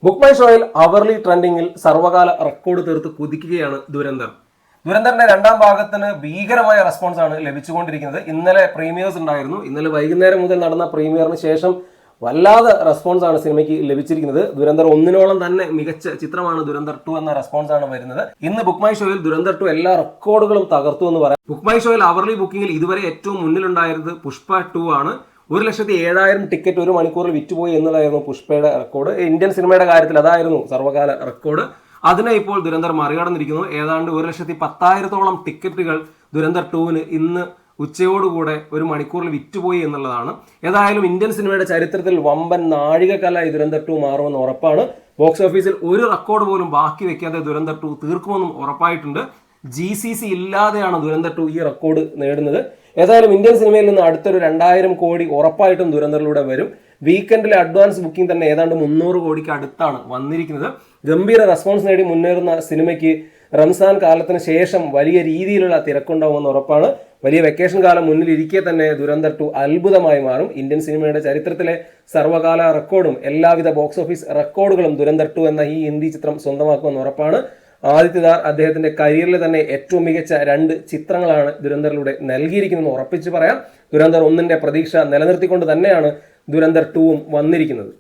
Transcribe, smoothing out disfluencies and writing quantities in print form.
Book my ഷോയിൽ hourly ട്രെൻഡിങ്ങിൽ സർവകാല record തീർത്ത് കുതിക്കുകയാണ് ദുരന്തർ. ദുരന്തറിന്റെ രണ്ടാം ഭാഗത്തിന് ഭീകരമായ റെസ്പോൺസ് ആണ് ലഭിച്ചുകൊണ്ടിരിക്കുന്നത്. ഇന്നലെ പ്രീമിയേഴ്സ് ഉണ്ടായിരുന്നു. ഇന്നലെ വൈകുന്നേരം മുതൽ നടന്ന പ്രീമിയറിന് ശേഷം വല്ലാതെ റെസ്പോൺസ് ആണ് സിനിമയ്ക്ക് ലഭിച്ചിരിക്കുന്നത്. ദുരന്തർ 1 തന്നെ മികച്ച ചിത്രമാണ് ദുരന്തർ 2 എന്ന റെസ്പോൺസ് ആണ് വരുന്നത്. ഇന്ന് ബുക്ക് മൈ ഷോയിൽ ദുരന്തർ 2 എല്ലാ റെക്കോർഡുകളും തകർത്തു എന്ന് പറയാം. ബുക്ക് മൈ ഷോയിൽ അവർലി ബുക്കിംഗിൽ ഇതുവരെ ഏറ്റവും മുന്നിലുണ്ടായിരുന്നത് പുഷ്പ 2 ആണ്. 1,07,000 ടിക്കറ്റ് ഒരു മണിക്കൂറിൽ വിറ്റുപോയി എന്നതായിരുന്നു പുഷ്പയുടെ റെക്കോർഡ്. ഇന്ത്യൻ സിനിമയുടെ കാര്യത്തിൽ അതായിരുന്നു സർവകാല റെക്കോർഡ്. അതിനെ ഇപ്പോൾ ദുരന്തർ മറികടന്നിരിക്കുന്നു. ഏതാണ്ട് 1,10,000-ഓളം ടിക്കറ്റുകൾ ദുരന്തർ 2-ന് ഇന്ന് ഉച്ചയോടുകൂടെ ഒരു മണിക്കൂറിൽ വിറ്റുപോയി എന്നുള്ളതാണ്. ഏതായാലും ഇന്ത്യൻ സിനിമയുടെ ചരിത്രത്തിൽ വമ്പൻ നാഴികക്കല്ലായി ദുരന്തർ 2 മാറുമെന്ന് ഉറപ്പാണ്. ബോക്സ് ഓഫീസിൽ ഒരു റെക്കോർഡ് പോലും ബാക്കി വെക്കാതെ ദുരന്തർ 2 തീർക്കുമെന്നും ഉറപ്പായിട്ടുണ്ട്. GCC ഇല്ലാതെയാണ് ദുരന്തർ 2 ഈ റെക്കോർഡ് നേടുന്നത്. ഏതായാലും ഇന്ത്യൻ സിനിമയിൽ നിന്ന് അടുത്തൊരു 2,000 കോടി ഉറപ്പായിട്ടും ദുരന്തറിലൂടെ വരും. വീക്കെൻഡിലെ അഡ്വാൻസ് ബുക്കിംഗ് തന്നെ ഏതാണ്ട് 300 കോടിക്ക് അടുത്താണ് വന്നിരിക്കുന്നത്. ഗംഭീര റെസ്പോൺസ് നേടി മുന്നേറുന്ന സിനിമയ്ക്ക് റംസാൻ കാലത്തിന് ശേഷം വലിയ രീതിയിലുള്ള തിരക്കുണ്ടാവുമെന്ന് ഉറപ്പാണ്. വലിയ വെക്കേഷൻ കാലം മുന്നിലിരിക്കെ തന്നെ ദുരന്തർ 2 അത്ഭുതമായി മാറും. ഇന്ത്യൻ സിനിമയുടെ ചരിത്രത്തിലെ സർവകാല റെക്കോർഡും എല്ലാവിധ ബോക്സ് ഓഫീസ് റെക്കോർഡുകളും ദുരന്തർ 2 എന്ന ഈ ഹിന്ദി ചിത്രം സ്വന്തമാക്കുമെന്ന് ഉറപ്പാണ്. ആദിത്യദാർ അദ്ദേഹത്തിന്റെ കരിയറിലെ തന്നെ ഏറ്റവും മികച്ച 2 ചിത്രങ്ങളാണ് ദുരന്തറിലൂടെ നൽകിയിരിക്കുന്നതെന്ന് ഉറപ്പിച്ച് പറയാം. ദുരന്തർ 1ന്റെ പ്രതീക്ഷ നിലനിർത്തിക്കൊണ്ട് തന്നെയാണ് ദുരന്തർ 2 വന്നിരിക്കുന്നത്.